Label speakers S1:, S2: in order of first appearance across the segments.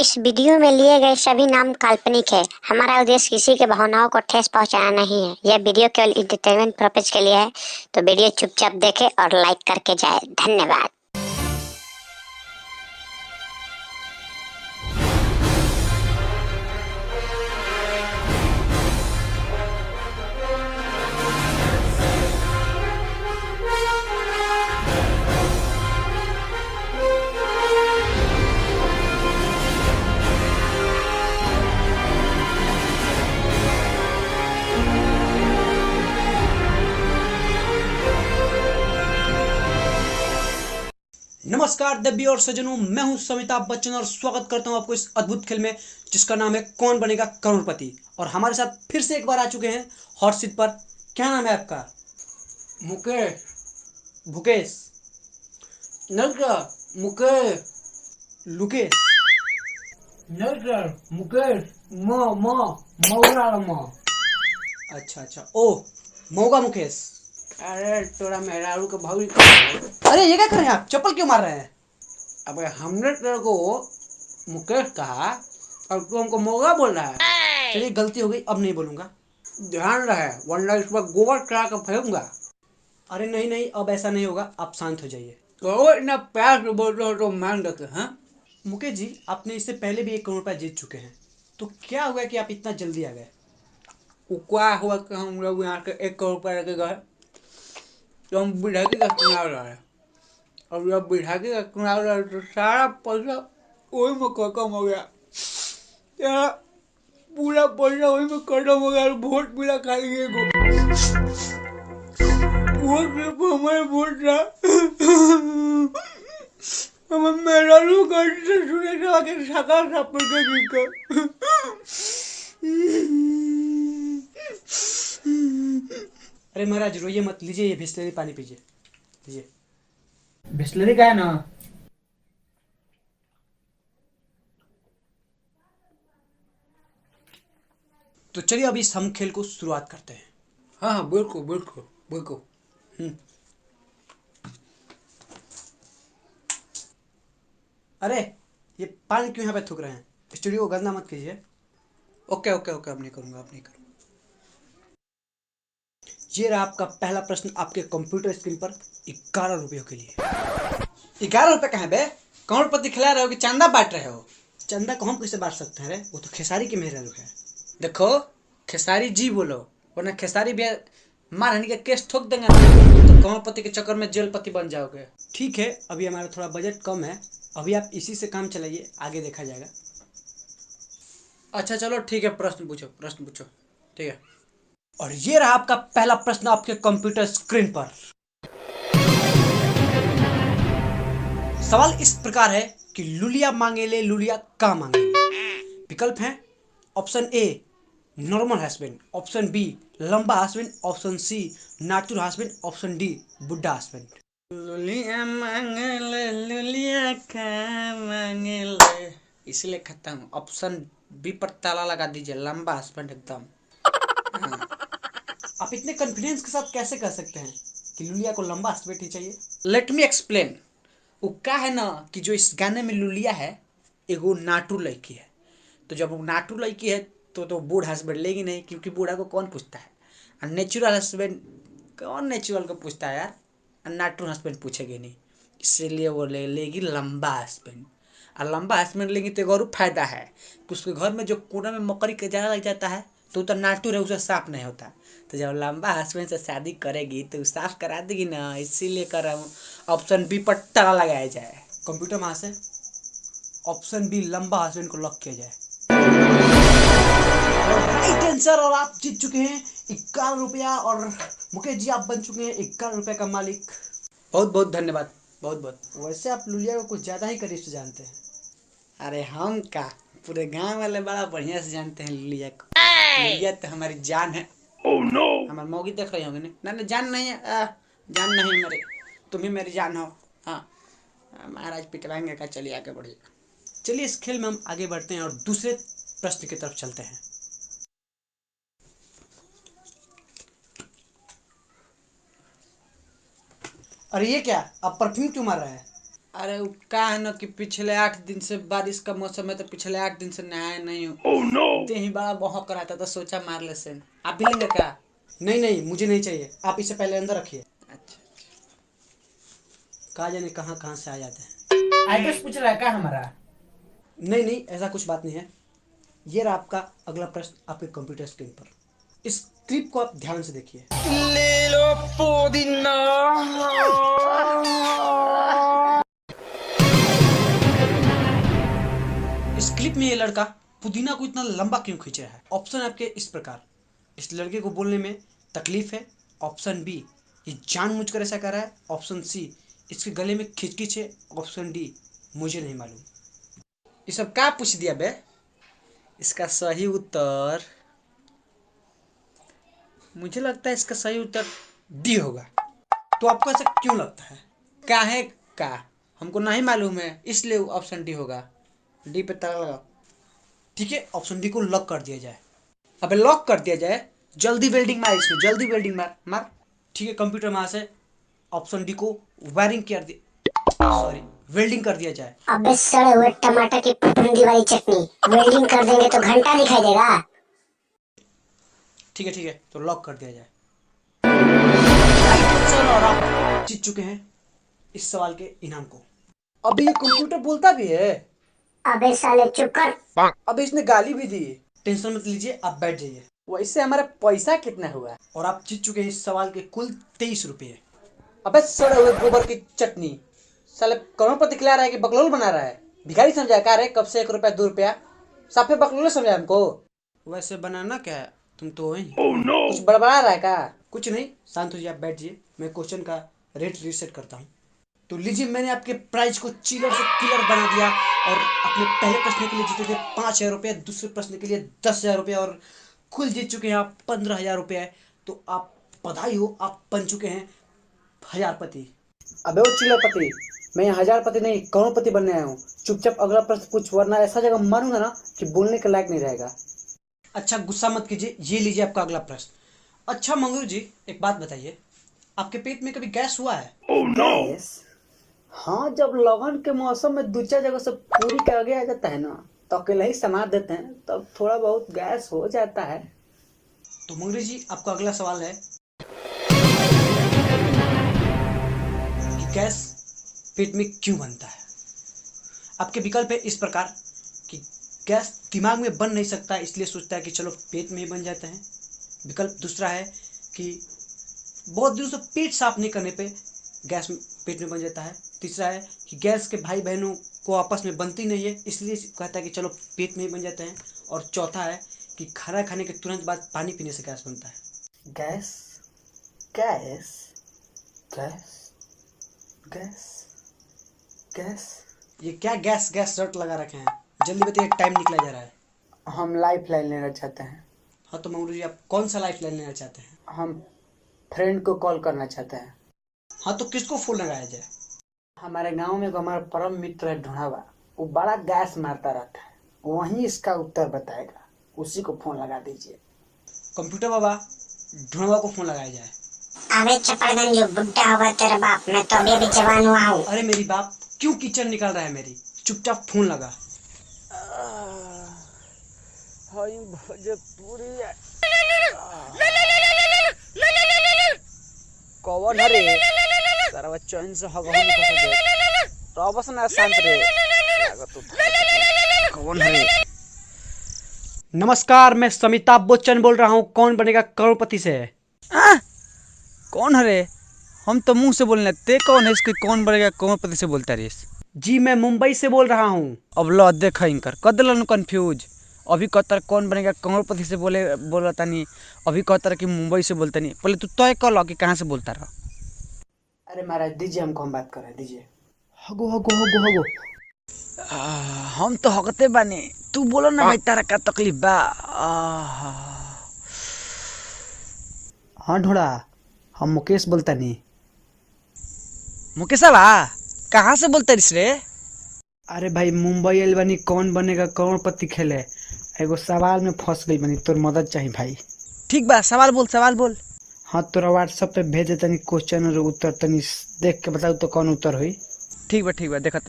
S1: इस वीडियो में लिए गए सभी नाम काल्पनिक है। हमारा उद्देश्य किसी के भावनाओं को ठेस पहुंचाना नहीं है। यह वीडियो केवल इंटरटेनमेंट पर्पज के लिए है, तो वीडियो चुपचाप देखें और लाइक करके जाए। धन्यवाद।
S2: नमस्कार देवी और सज्जनों, मैं हूं अमिताभ बच्चन और स्वागत करता हूं आपको इस अद्भुत खेल में जिसका नाम है कौन बनेगा करोड़पति। और हमारे साथ फिर से एक बार आ चुके हैं हॉट सीट पर। क्या नाम है आपका?
S3: मुकेश।
S2: भूकेश,
S3: नहीं सर, मुकेश।
S2: लुकेश,
S3: नहीं सर, मुकेश। मौला।
S2: अच्छा, ओ मौगा मुकेश।
S3: अरे तोरा मेहरारू के भाई।
S2: अरे ये क्या कर रहे हैं आप? चप्पल क्यों मार रहे हैं?
S3: अबे हमने तेरे को मुकेश कहा और तू हमको मौला बोल रहा है।
S2: चलिए गलती हो गई, अब नहीं बोलूंगा।
S3: ध्यान रहे वरना इस पर गोबर चढ़ा कर फेंकूंगा।
S2: अरे नहीं, अब ऐसा नहीं होगा, आप शांत हो जाइए।
S3: तो इतना प्यार से बोल रहे हो तो मान देते हैं।
S2: मुकेश जी, आपने इससे पहले भी 1 करोड़ रुपया जीत चुके हैं, तो क्या हुआ कि आप इतना जल्दी आ गए?
S3: वो क्या हुआ कि हम लोग यहाँ से 1 करोड़ रुपये लेके गए तो हम बिठाकी का चुनाव लड़े। अब जब बिठाकी का चुनाव लड़े तो सारा पैसा वही में खत्म हो गया। यार पूरा पैसा वही में खत्म हो गया। वोट मिला खाली एगो, वो सिर्फ हमारे वोट था। हमें मेरा लोग से सुने के आगे सका सापड़ के जीता।
S2: अरे महाराज रोइए मत, लीजिए ये बिस्लरी पानी पीजिए, लीजिए।
S4: बिस्लरी का है ना?
S2: तो चलिए अभी हम खेल को शुरुआत करते हैं।
S3: हाँ बिल्कुल बिल्कुल बिल्कुल।
S2: अरे ये पानी क्यों यहाँ पे थूक रहे हैं? स्टूडियो को गंदा मत कीजिए।
S3: ओके ओके ओके, अब नहीं करूँगा, अब नहीं करूँगा।
S2: ये रहा आपका पहला प्रश्न आपके कंप्यूटर स्क्रीन पर 11 रुपयों के लिए।
S3: 11 रुपये कहाँ बे? करोड़पति खिला रहे हो कि चांदा बांट रहे हो?
S2: चंदा को हम कैसे बांट सकते हैं रे? वो तो खेसारी की मेहरारू है।
S3: देखो, खेसारी जी बोलो वरना खेसारी भी मार हनी के केस ठोक देंगे ना, तो करोड़पति के चक्कर में जेलपति बन जाओगे।
S2: ठीक है, अभी हमारा थोड़ा बजट कम है, अभी आप इसी से काम चलाइए, आगे देखा जाएगा।
S3: अच्छा चलो ठीक है, प्रश्न पूछो। ठीक है।
S2: और ये रहा आपका पहला प्रश्न आपके कंप्यूटर स्क्रीन पर। सवाल इस प्रकार है कि लुलिया मांगेले लुलिया का मांगेले। विकल्प हैं option A normal husband, option B लंबा हस्बैंड, ऑप्शन सी नाचुर हस्बैंड, ऑप्शन डी बुड्ढा हस्बैंड।
S3: लुलिया मांगेले लुलिया का मांगेले, इसलिए खत्म। ऑप्शन बी पर ताला लगा दीजिए, लंबा हस्बैंड एकदम।
S2: आप इतने कॉन्फिडेंस के साथ कैसे कह सकते हैं कि लुलिया को लंबा हस्बैंड ही चाहिए?
S3: Let me explain. वो क्या है ना कि जो इस गाने में लुलिया है एगो नाटू लड़की है। तो जब वो नाटू लड़की है तो बूढ़ हस्बैंड लेगी नहीं, क्योंकि बूढ़ा को कौन पूछता है। और नेचुरल हस्बैंड कौन नेचुरल को पूछता है यार, और नाटू हस्बैंड पूछेगी नहीं। इसीलिए वो लेगी लंबा हस्बैंड। और लंबा हस्बैंड लेंगी तो एक और फायदा है कि उसके घर में जो कोना में मकड़ी का जाल लग जाता है तो नाटू है, उसे साफ नहीं होता। तो जब लंबा हस्बैंड से शादी करेगी तो साफ करा देगी ना, इसीलिए कर रहा हूँ ऑप्शन बी पर ताला लगाया जाए।
S2: कंप्यूटर महाशय, ऑप्शन बी लंबा हस्बैंड को लॉक किया जाए। राइट आंसर, और आप जीत चुके हैं 11 रुपया। और मुकेश जी, आप बन चुके हैं 11 रुपये का मालिक।
S3: बहुत बहुत धन्यवाद, बहुत बहुत।
S2: वैसे आप लुलिया को कुछ ज्यादा ही करीब से जानते हैं।
S3: अरे हम का पूरे गांव वाले बड़ा बढ़िया से जानते हैं लुलिया को। लुलिया तो हमारी जान है।
S2: Oh no.
S3: हमारे मौगी देख रही होंगे ना? ना जान नहीं है, जान नहीं है मेरे। तुम ही मेरी जान हो। हाँ, महाराज पिटवाएंगे का। चलिए आगे बढ़िए।
S2: चलिए इस खेल में हम आगे बढ़ते हैं और दूसरे प्रश्न की तरफ चलते हैं। अरे ये क्या, आप परफ्यूम क्यों मार रहे हैं?
S3: अरे वो का है ना कि पिछले 8 दिन से बारिश का मौसम है, तो पिछले 8 दिन से नहाया नहीं हूँ। oh, no! ही बड़ा बहक रहा था तो सोचा मार ले सेन। आप भी लेंगे क्या?
S2: नहीं नहीं, मुझे नहीं चाहिए, आप इसे पहले अंदर रखिए।
S3: अच्छा।
S2: कहा जाने कहाँ कहाँ से आ जाते हैं।
S4: एड्रेस पूछ रहा है क्या हमारा?
S2: नहीं नहीं, ऐसा कुछ बात नहीं है। ये रहा आपका अगला प्रश्न आपके कंप्यूटर स्क्रीन पर। इस क्लिप को आप ध्यान से देखिए।
S3: ले लो पुदीना।
S2: इस क्लिप में ये लड़का पुदीना को इतना लंबा क्यों खींच रहा है? ऑप्शन आपके इस प्रकार। इस लड़के को बोलने में तकलीफ है। ऑप्शन बी, ये जानबूझकर ऐसा कर रहा है। ऑप्शन सी, इसके गले में खिचखिच है। ऑप्शन डी, मुझे नहीं मालूम।
S3: ये सब क्या पूछ दिया बे? इसका सही उत्तर, मुझे लगता है इसका सही उत्तर डी होगा।
S2: तो आपको ऐसा क्यों लगता है?
S3: काहे का हमको नहीं मालूम है, इसलिए ऑप्शन डी होगा। डी पे ताला लगाओ।
S2: ठीक है, ऑप्शन डी को लॉक कर दिया जाए।
S3: अबे लॉक कर दिया जाए? जल्दी वेल्डिंग मार इसमें, जल्दी वेल्डिंग मार मार।
S2: ठीक है, कंप्यूटर वहां से ऑप्शन डी को वायरिंग कर दिया, सॉरी वेल्डिंग कर दिया जाए।
S1: अबे सड़े हुए टमाटर की फफूंदी वाली चटनी, वेल्डिंग कर देंगे तो घंटा दिखाई देगा।
S2: ठीक है, तो लॉक कर दिया जाए। सर, और आप जीत चुके हैं इस सवाल के इनाम को।
S3: अबे ये कंप्यूटर बोलता भी है?
S1: अबे साले चुप कर।
S3: अबे इसने गाली भी दी।
S2: टेंशन मत लीजिए, आप बैठ जाइए।
S3: वैसे हमारा पैसा कितना हुआ?
S2: और आप जीत चुके हैं इस सवाल के कुल 23 रुपये।
S3: अबे सड़े हुए गोबर की चटनी, साले करोड़पति खिला रहा है कि बकलोल बना रहा है? भिखारी समझा क्या रे? कब से 1 रुपया 2 रुपया साफे बकलोल समझा हमको?
S2: वैसे बनाना क्या है, तुम तो वही।
S3: कुछ बड़बड़ा रहा है क्या?
S2: कुछ नहीं, शांत हो जाइए, आप बैठ जाइए। मैं क्वेश्चन का रेट रीसेट करता हूँ। तो लीजिए, मैंने आपके प्राइज को चिलर से किलर बना दिया। और अपने पहले प्रश्न के लिए जीते थे 5,000 रुपये, दूसरे प्रश्न के लिए 10,000 रुपये, और कुल जीत चुके हैं आप 15,000 रुपये। तो आप बधाई हो, आप बन चुके हैं हजारपति।
S3: अबे वो चिल्लापति, मैं यहाँ हजारपति नहीं करोड़पति बनने आया हूँ। चुपचाप अगला प्रश्न पूछ, वरना ऐसा जगह मारूंगा ना कि बोलने के लायक नहीं रहेगा।
S2: अच्छा, गुस्सा मत कीजिए, ये लीजिए आपका अगला प्रश्न। अच्छा मंगरू जी, एक बात बताइए, आपके पेट में कभी गैस हुआ है?
S3: गैस? हाँ, जब लगन के मौसम में 2-4 जगह से पूरी के आगे आ जाता है ना, तो अकेले ही समा देते हैं, तब थोड़ा बहुत गैस हो जाता है।
S2: तो मंगरू जी, आपका अगला सवाल है कि गैस पेट में क्यों बनता है? आपके विकल्प है इस प्रकार कि गैस दिमाग में बन नहीं सकता, इसलिए सोचता है कि चलो पेट में ही बन जाते हैं। विकल्प दूसरा है कि बहुत दिनों से पेट साफ नहीं करने पे गैस पेट में बन जाता है। तीसरा है कि गैस के भाई बहनों को आपस में बनती नहीं है, इसलिए कहता है कि चलो पेट में ही बन जाते हैं। और चौथा है कि खाना खाने के तुरंत बाद पानी पीने से गैस बनता है।
S3: Gas gas gas gas gas.
S2: ये क्या गैस गैस रट लगा रखे हैं? जल्दी बताइए, टाइम निकला जा रहा है।
S3: हम लाइफ लाइन लेना चाहते हैं।
S2: हाँ, तो मंगरू जी, आप कौन सा लाइफ लाइन लेना चाहते हैं?
S3: हम फ्रेंड को कॉल करना चाहते हैं।
S2: हाँ, तो किसको फोन लगाया जाए?
S3: हमारे गांव में हमारा परम मित्र है ढूंढावा, वो बड़ा गैस मारता रहता है, वही इसका उत्तर बताएगा, उसी को फोन लगा दीजिए।
S2: कंप्यूटर बाबा, ढूंढवा को फोन लगाया जाए।
S1: अबे चपड़गन, जो बुड्ढा होगा तेरा बाप, मैं तो अभी जवान हुआ हूँ।
S2: अरे मेरी बाप, क्यों कीचड़ निकाल रहा है मेरी? चुपचाप फोन लगा।
S3: कौन हरे सारा चैन से हगहु निकल दे तो बस ना शांत रे। कौन हरे?
S2: नमस्कार, मैं समिताभ बच्चन बोल रहा हूँ, कौन बनेगा करोड़पति से।
S3: कौन हरे? हम तो मुंह से बोलने, ते कौन है इसके कौन बनेगा करोड़पति से बोलता रेस?
S2: जी, मैं मुंबई से बोल रहा हूँ।
S3: अब लो देख इनकर कदलन कंफ्यूज। अभी कहतर कौन बनेगा करोड़पति से बोलता नहीं, अभी कहतर कि मुंबई से बोलता नहीं। पहले तू तय कर लो कि कहाँ से बोलता रहा। अरे महाराज दीजिए, हमको हम बात कर रहे, दीजिए।
S2: हगो हगो हगो हगो।
S3: हम तो हकते बानी, तू बोलो ना भाई, तारा का तकलीफ बा?
S2: हाँ ढोड़ा, हम मुकेश बोलता नहीं।
S3: मुकेश बा, कहाँ से बोलता रिस रे?
S2: अरे भाई, मुंबई आइल बानी, कौन बनेगा करोड़पति खेले, एगो सवाल में फंस गई बानी, तोर मदद चाहिए भाई।
S3: ठीक बा, सवाल बोल, सवाल बोल।
S2: हाँ, तोरा व्हाट्सएप पे भेजे तनी क्वेश्चन और उत्तर, तनी देख के बताऊ तो कौन उत्तर हुई।
S3: ठीक बा देखत।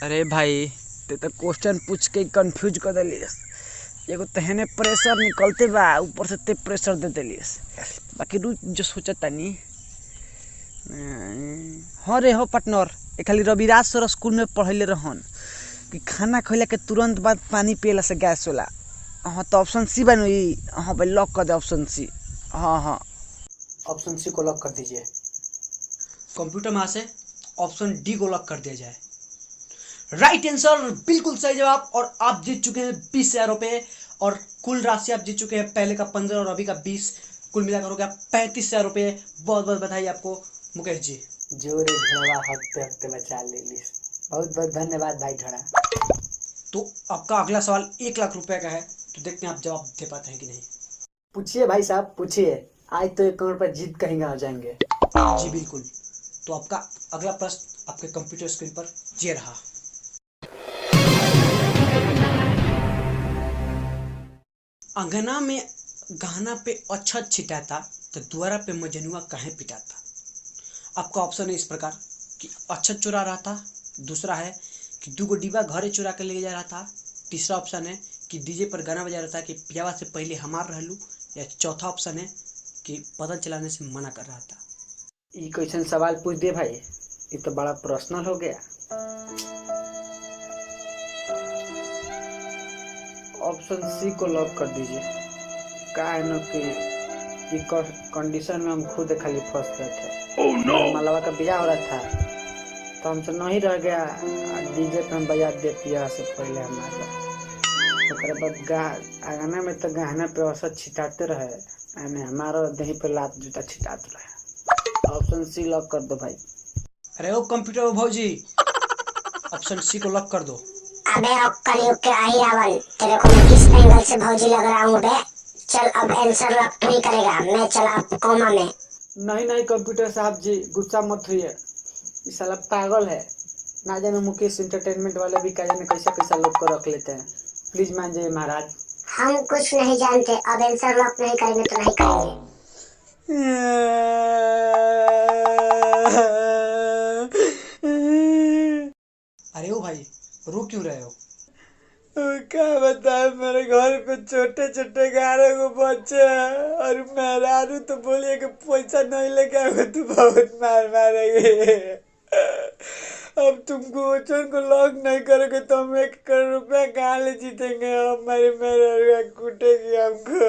S3: अरे भाई ते तो क्वेश्चन पूछ के कंफ्यूज कर देलियस। एगो तहने प्रेशर निकलते बा, ऊपर से ते प्रेशर दे देलियस। बाकी रू जो सोचा तानी हाँ रे हो पार्टनर, ए खाली रविराज सर स्कूल में पढ़ले रहन कि खाना खइला के तुरंत बाद पानी पियला से गैस होला। हाँ तो ऑप्शन सी बनो ई। हाँ भाई लॉक कर दे ऑप्शन सी। हाँ
S2: ऑप्शन सी को लॉक कर दीजिए। कंप्यूटर में से ऑप्शन डी को लॉक कर दिया जाए। राइट आंसर, बिल्कुल सही जवाब। और आप जीत चुके हैं 20,000 रुपए और कुल राशि आप जीत चुके हैं, पहले का 15 और अभी का 20, कुल मिलाकर हो गया 35,000 रुपए। बहुत बहुत बधाई आपको मुकेश जी।
S3: जोरे घोड़ा हफ्ते हफ्ते बचा ले ली। बहुत बहुत धन्यवाद भाई ढोड़ा।
S2: तो आपका अगला सवाल 1,00,000 रुपए का है, तो देखते हैं आप जवाब दे पाते हैं कि नहीं।
S3: पूछिए भाई साहब पूछिए, आज तो 1 करोड़ पर जीत कहीं आ जाएंगे।
S2: जी बिल्कुल। तो आपका अगला प्रश्न आपके कंप्यूटर स्क्रीन पर ये रहा। अंगना में गहना पे अक्षत छिटाता तो द्वारा पे मजनुआ काहे पिटाता। आपका ऑप्शन है इस प्रकार कि अक्षत चुरा रहा था, दूसरा है कि 2 गो डिब्बा घरे चुरा के ले जा रहा था, तीसरा ऑप्शन है कि डीजे पर गाना बजा रहा था कि पियावा से पहले हमार रहलू, या चौथा ऑप्शन है कि बदल चलाने से मना कर रहा था।
S3: ये क्वेश्चन सवाल पूछ दिए भाई, ये तो बड़ा पर्सनल हो गया। ऑप्शन सी को लॉक कर दीजिए। क्या है ना कि कंडीशन में हम खुद खाली फंस गए थे। मलवा का ब्याह हो रहा था तो हमसे नहीं रह गया, डीजे पे हम बजा दे पिया से पहले हमारे। ओकरे बाद आंगना में तो गहना पे औसत छिटाते रहे, यानी हमारा दही पे लात जूता छिटाते रहे। ऑप्शन सी लॉक कर दो भाई।
S2: अरे ओ कंप्यूटर भौजी, ऑप्शन सी को लॉक कर दो।
S1: अबे कलयुग के आई रावण, तेरे को मैं किस एंगल से भौजी लग रहा हूँ बे? चल अब आंसर लॉक नहीं करेगा, मैं चला अब कोमा में।
S3: नहीं कंप्यूटर साहब जी, गुस्सा मत होइए। ये साला पागल है। ना जाने मुकेश एंटरटेनमेंट वाले भी क्या जाने कैसा कैसा लोग को रख लेते हैं। प्लीज मान जाइए महाराज।
S1: हम कुछ नहीं जानते, अब आंसर लॉक नहीं करेंगे तो नहीं करेंगे।
S2: अरे ओ भाई, रो क्यों रहे हो?
S3: क्या बताए, मेरे घर पे छोटे छोटे 11 को बच्चे हैं और मेहरारू तो बोलिए कि पैसा नहीं लेके आओगे तो बहुत मार मारेंगे। अब तुम क्वेश्चन को लॉक नहीं करोगे तो हम 1 करोड़ रुपया कहाँ ले जीतेंगे? हमारे मेहरारू कूटेगी हमको।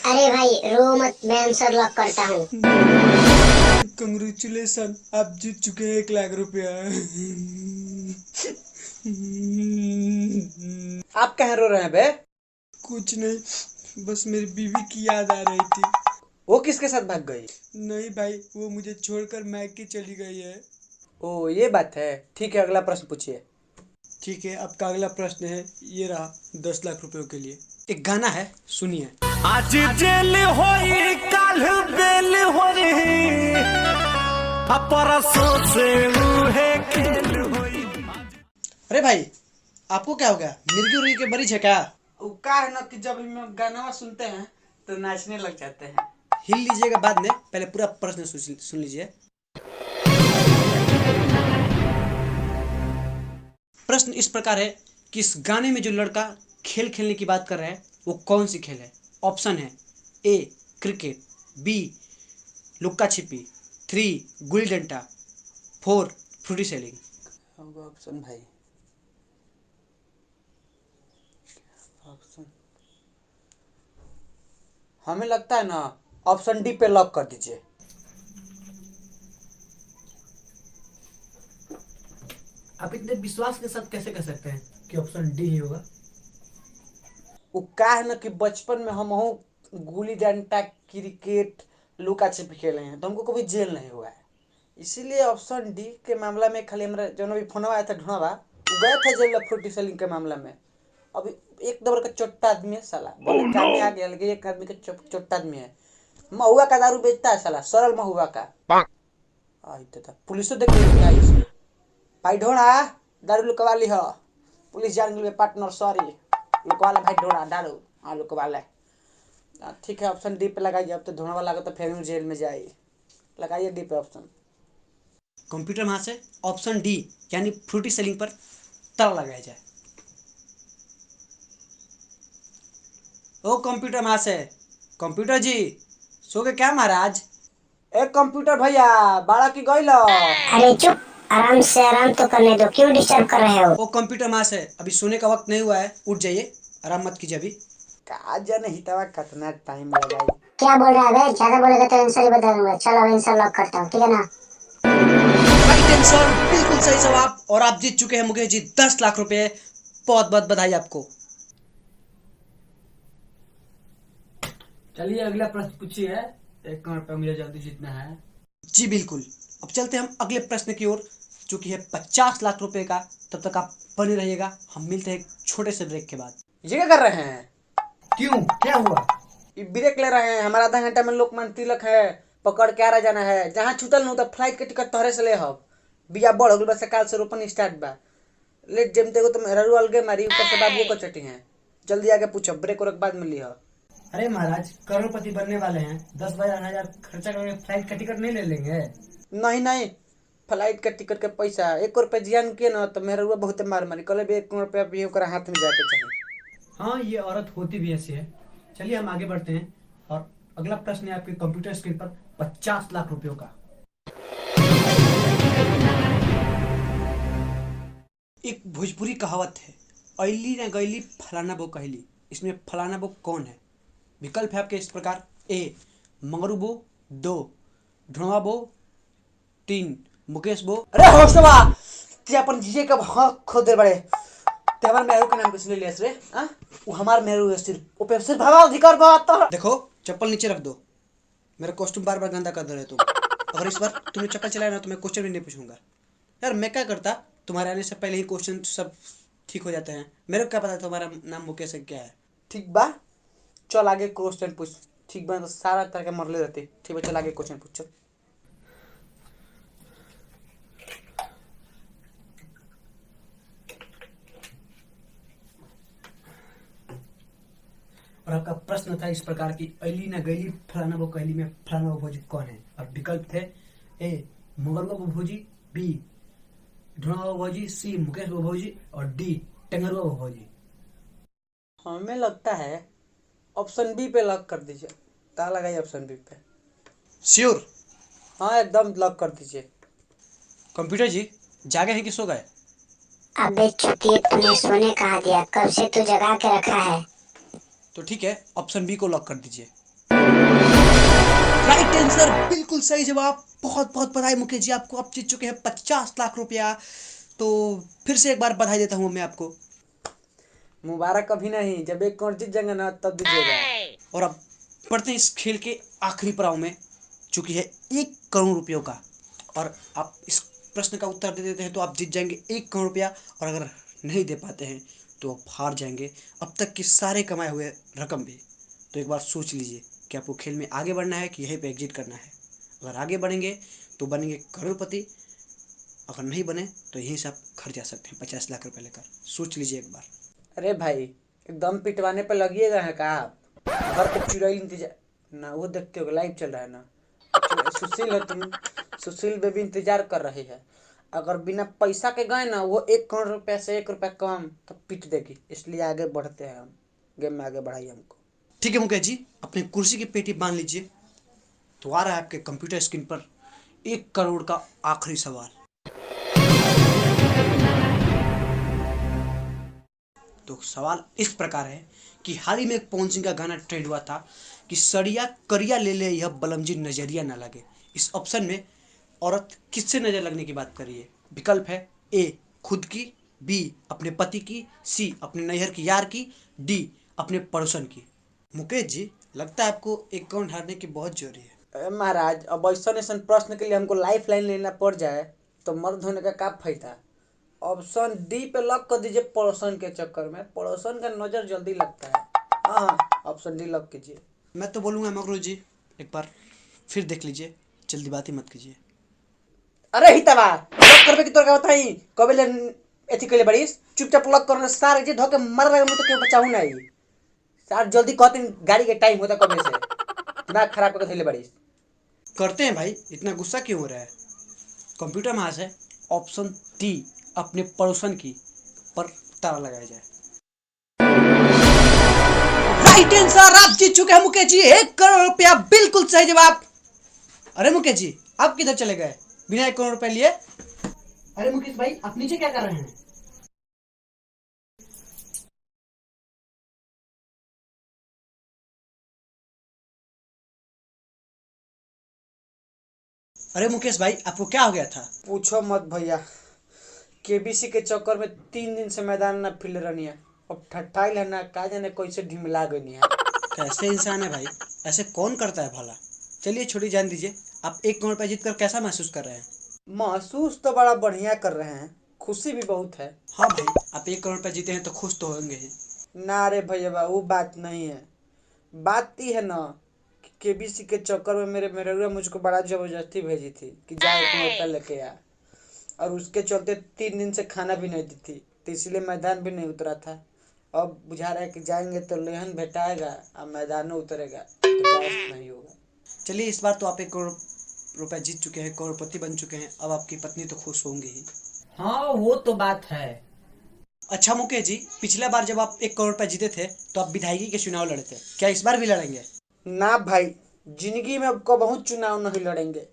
S1: अरे भाई रो मत, मैं आंसर लॉक करता हूँ।
S2: कंग्रेचुलेसन, आप जीत चुके हैं 1,00,000 रुपया।
S3: आप कहाँ रो रहे हैं बे?
S2: कुछ नहीं, बस मेरी बीवी की याद आ रही थी।
S3: वो किसके साथ भाग गई?
S2: नहीं भाई, वो मुझे छोड़कर मैके चली गई है।
S3: ओ ये बात है। ठीक है, अगला प्रश्न पूछिए।
S2: ठीक है, आपका अगला प्रश्न है, ये रहा 10,00,000 रुपयों के लिए। एक गाना है, सुनिए।
S5: आज जेल होई काल बेल होई परसों से उहे खेल होई।
S2: अरे भाई, आपको क्या हो गया? मिर्गी उर्गी के मरीज है क्या?
S3: वो क्या है ना कि जब हम गाना सुनते हैं तो नाचने लग जाते हैं।
S2: हिल लीजिएगा बाद में, पहले पूरा प्रश्न सुन लीजिए। प्रश्न इस प्रकार है कि इस गाने में जो लड़का खेल खेलने की बात कर रहा है वो कौन सी खेल है? ऑप्शन है ए क्रिकेट, बी लुक्का छिपी, 3 gulli danda, 4 Frooti selling.
S3: Option भाई, ऑप्शन हमें लगता है ना ऑप्शन डी पे लॉक कर दीजिए।
S4: आप इतने विश्वास के साथ कैसे कह सकते हैं कि ऑप्शन डी ही होगा?
S3: वो क्या है ना कि बचपन में हम गुल्ली डंडा, क्रिकेट, लुका छिपी खेले हैं तो हमको कभी जेल नहीं हुआ है, इसीलिए ऑप्शन डी के मामला में खाली हमारा जो भी फोन आया था ढूंढवा वो गया था जेल फ्रूटी सेलिंग के मामला में। अभी 1 नंबर का चोट्टा आदमी है साला, बोले कामे आ गया, लगे एक आदमी का चोट्टा आदमी है। महुआ का दारू बेचता है साला, सरल महुआ का। आई तो पुलिस देख क्या इसको भाई ढोड़ा दारू लुकवा ली हो, पुलिस जान गई पार्टनर, सॉरी लुकवा ले भाई ढोड़ा दारू, हाँ लुकवा ले। ठीक है, ऑप्शन डी पे लगाइए। अब तो धुआं लगा तो फिर जेल में जाए। लगाइए डी पे ऑप्शन।
S2: कंप्यूटर वहाँ से ऑप्शन डी यानी फ्रूटी सेलिंग पर ताला लगाया जाए। ओ कंप्यूटर वहाँ से, कंप्यूटर जी सो के क्या महाराज?
S3: ए कंप्यूटर भैया, बाड़ा की गइल?
S1: अरे चुप, आराम तो करने दो, क्यों डिस्टर्ब कर रहे हो?
S2: ओ कंप्यूटर वहाँ से, अभी सोने का वक्त नहीं हुआ है, उठ जाइए, आराम मत कीजिए अभी।
S3: का जाने हितवा कितना टाइम लगाई।
S1: क्या बोल रहा है बे? ज्यादा बोलेगा तो आंसर ही बता दूंगा। चलो आंसर लॉक करता हूँ, ठीक है ना?
S2: राइट आंसर, बिल्कुल सही जवाब, और आप जीत चुके हैं मुकेश जी 10 लाख रुपए। बहुत बहुत बधाई आपको।
S4: चलिए अगला प्रश्न पूछिए। 1 करोड़ रुपया मुझे जल्दी जीतना है।
S2: जी बिल्कुल, अब चलते हैं हम अगले प्रश्न की ओर, जो कि है 50 लाख रुपए का। तब तक आप बने रहिएगा, हम मिलते हैं एक छोटे से ब्रेक के बाद।
S3: ये क्या कर रहे हैं?
S4: क्यों, क्या हुआ?
S3: ये ब्रेक ले रहे हैं। हमारा आधा घंटा में लोकमान तिलक है, पकड़ के आ रहा जाना है। जहाँ छूटल नहीं तो फ्लाइट के टिकट तोहरे से ले हम। बिया बढ़ गल, बस काल से रोपन स्टार्ट बा। लेट जमते को तो हरू अलगे मारी, ऊपर से बाबू को चटी है। जल्दी आगे पूछो, ब्रेक और बाद में लिया।
S4: अरे महाराज, करोड़पति बनने वाले हैं, 10-12 हजार खर्चा करके फ्लाइट का टिकट नहीं ले लेंगे?
S3: नहीं नहीं, फ्लाइट के टिकट के पैसा 1 रुपया जियान किए ना तो मेरा रुआ बहुत मार मारी। कल भी 1 रुपया भी ओकरा हाथ में जाके चाहिए।
S4: हाँ, ये औरत होती भी ऐसी है। चलिए हम आगे बढ़ते हैं, और अगला प्रश्न है आपके कंप्यूटर स्क्रीन पर 50 लाख रुपयों का।
S2: एक भोजपुरी कहावत है, अली न गैली फलाना बो कहली। इसमें फलाना बो कौन है? विकल्प है आपके इस प्रकार: ए मंगरू बो, 2 ढुणवा बो, 3 मुकेश बो।
S3: अरे होशवा, ते अपन जीजे कब हक खो दे बड़े। ते हमार मेरू के नाम किसने लिया रे? हां, वो हमार मेरू है सिर्फ। ओपे सिर्फ भावा अधिकार बात।
S2: देखो, चप्पल नीचे रख दो, मेरा कॉस्ट्यूम बार बार गंदा कर दे रहे तुम। अगर इस बार तुमने चप्पल चलाया ना तो मैं क्वेश्चन भी नहीं पूछूंगा। यार मैं क्या करता, तुम्हारे आने से पहले ही क्वेश्चन सब ठीक हो जाते हैं। मेरे को क्या पता तुम्हारा नाम मुकेश है क्या है।
S3: ठीक बा, चल आगे क्वेश्चन पूछ। ठीक बा, तो सारा तरह के मरले रहते। ठीक बा, चल आगे क्वेश्चन पूछ।
S4: और आपका प्रश्न था इस प्रकार की, अली न गैली फलाना वो कहली में फलाना वो भोजी कौन है? और विकल्प थे: ए मुगलवा वो भोजी, बी ढुणवा वो भोजी, सी मुकेश वो भोजी, और डी टेंगरवा वो भोजी।
S3: हमें लगता है ऑप्शन बी पे लॉक कर दीजिए। ता लगाइए ऑप्शन बी पे।
S2: श्योर?
S3: हाँ, एकदम लॉक कर दीजिए।
S2: कंप्यूटर जी जागे हैं कि सो गए?
S1: अबे चुतिए, तूने सोने कहा दिया, कब से तू जगा के रखा है?
S2: तो ठीक है, ऑप्शन बी को लॉक कर दीजिए। राइट आंसर, बिल्कुल सही जवाब। बहुत बहुत बधाई मुकेश जी आपको, आप जीत चुके हैं 50 लाख रुपया। तो फिर से एक बार बधाई देता हूँ मैं आपको।
S3: मुबारक अभी नहीं, जब 1 करोड़ जीत जाएंगे ना तब दीजिएगा।
S2: और अब बढ़ते हैं इस खेल के आखिरी पड़ाव में, चूंकि है 1 करोड़ रुपयों का। और आप इस प्रश्न का उत्तर दे देते हैं तो आप जीत जाएंगे 1 करोड़ रुपया, और अगर नहीं दे पाते हैं तो आप हार जाएंगे अब तक के सारे कमाए हुए रकम भी। तो एक बार सोच लीजिए कि आपको खेल में आगे बढ़ना है कि यहीं पे एग्जिट करना है। अगर आगे बढ़ेंगे तो बनेंगे करोड़पति, अगर नहीं बने तो यहीं से आप घर जा सकते हैं 50 लाख रुपए लेकर। सोच लीजिए एक बार।
S3: अरे भाई, एकदम पिटवाने पे लगिएगा है का आप? घर पे चुड़ैल इंतजार ना, वो देखते हो लाइव चल रहा है ना। सुशील है तुम, सुशील बेबी इंतजार कर रही है। अगर बिना पैसा के गए ना, वो 1 करोड़ रुपया से 1 रुपया कम तो पीट देगी। इसलिए आगे बढ़ते हैं हम, गेम में आगे बढ़ाइए हमको।
S2: ठीक है मुकेश जी, अपनी कुर्सी की पेटी बांध लीजिए। तो आ रहा है आपके कंप्यूटर स्क्रीन पर 1 करोड़ का आखिरी सवाल। तो सवाल इस प्रकार है कि हाल ही में एक पवन सिंह का गाना ट्रेंड हुआ था कि सड़िया करिया ले ले यह बलमजी नजरिया ना लगे। इस ऑप्शन में औरत किससे नजर लगने की बात कर रही है? विकल्प है: ए खुद की, बी अपने पति की, सी अपने नैहर की यार की, डी अपने पड़ोसन की। मुकेश जी, लगता है आपको 1 करोड़ हारने की बहुत जरूरी है।
S3: अरे महाराज, अब ऐसा प्रश्न के लिए हमको लाइफ लाइन लेना पड़ जाए तो मर्द होने का क्या फायदा। ऑप्शन डी पे लॉक कर दीजिए। पड़ोसन के चक्कर में पड़ोसन का नजर जल्दी लगता है। हाँ हाँ, ऑप्शन डी लॉक कीजिए।
S2: मैं तो बोलूँगा मगरू जी, एक बार फिर देख लीजिए, जल्दी बात ही मत कीजिए।
S3: अरे हितवा, लॉक करबे की तोर का बताई कबे ले एथी कइले बड़ीस। चुपचाप लॉक करना, सारे जे धोके मर रहे मुझे क्यों बचाऊ नहीं। यार जल्दी कहते गाड़ी के टाइम होता कब से दिमाग खराब करके थैले बारिश
S2: करते हैं भाई, इतना गुस्सा क्यों हो रहा है? कंप्यूटर में आज है ऑप्शन डी, अपने पड़ोसन की पर ताला लगाया जाए। राइट आंसर, आप जीत चुके हैं मुकेश जी 1 करोड़ रुपया, बिल्कुल सही जवाब। अरे मुकेश जी, आप किधर चले गए बिना 1 करोड़ रुपए लिए?
S4: अरे मुकेश भाई, आप नीचे क्या कर रहे हैं?
S2: अरे मुकेश भाई, आपको क्या हो गया था?
S3: पूछो मत भैया, केबीसी के चक्कर में 3 दिन से मैदान ना फिल रही है। अब ठट्ठाइल है ना, का जाने कैसे ढिमला गई है।
S2: कैसे इंसान है भाई, ऐसे कौन करता है भला? चलिए छोटी जान दीजिए, आप 1 करोड़ रुपए जीतकर कैसा महसूस कर रहे हैं?
S3: महसूस तो बड़ा बढ़िया कर रहे हैं, खुशी भी बहुत है।
S2: हाँ भाई, आप 1 करोड़ रुपए जीते हैं तो खुश तो होंगे ही।
S3: ना रे भैया, वो बात नहीं है। बात ही है ना, केबीसी के चक्कर में मेरे मेहरुआ मुझको बड़ा जबरदस्ती भेजी थी कि जा 1 करोड़ रुपया लेके आ, और उसके चलते 3 दिन से खाना भी नहीं दी थी, तो इसलिए मैदान भी नहीं उतरा था। अब बुझा रहा है कि जाएंगे तो लेहन भेटाएगा और मैदान में उतरेगा तो गैस नहीं होगा।
S2: चलिए, इस बार तो आप 1 करोड़ रुपए जीत चुके हैं, करोड़पति बन चुके हैं, अब आपकी पत्नी तो खुश होंगी ही।
S4: हाँ वो तो बात है।
S2: अच्छा मुकेश जी, पिछला बार जब आप 1 करोड़ रुपए जीते थे तो आप विधायकी के चुनाव लड़े थे, क्या इस बार भी लड़ेंगे?
S3: ना भाई, जिंदगी में कबहू चुनाव नहीं लड़ेंगे।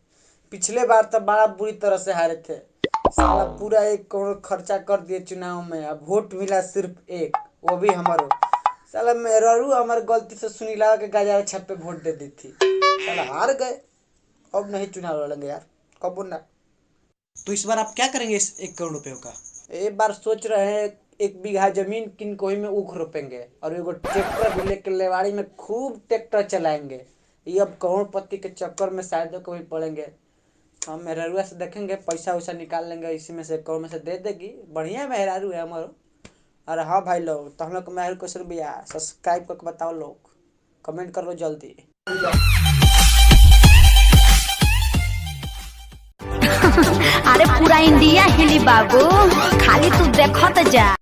S3: पिछले बार तो बड़ा बुरी तरह से हारे थे, साला पूरा 1 करोड़ खर्चा कर दिए चुनाव में, अब वोट मिला सिर्फ 1, वो भी हमारो। साला मेहरू हमारे गलती से सुनीला के गजा छप्पे वोट दे दी थी, साला हार गए। अब नहीं चुनाव लड़ेंगे यार, कबू ना।
S2: तो इस बार आप क्या करेंगे इस 1 करोड़ रुपयों का?
S3: एक बार सोच रहे हैं 1 बीघा जमीन किन कोई में ऊख रोपेंगे और एगो ट्रैक्टर भी लेकर लेवाड़ी में खूब ट्रैक्टर चलाएंगे। ये अब करोड़पति के चक्कर में शायद कभी पड़ेंगे। हम मेहरुआ से देखेंगे, पैसा वैसा निकाल लेंगे, इसी में से 1 करोड़ में से दे देगी। बढ़िया मेहरारू है हमारो। अरे हाँ भाई लोग, तो हम लोग को मेहरारू कैसे भैया सब्सक्राइब करके बताओ लोग, कमेंट कर लो जल्दी।
S6: अरे पूरा इंडिया हिली बाबू, खाली तू देखत जा।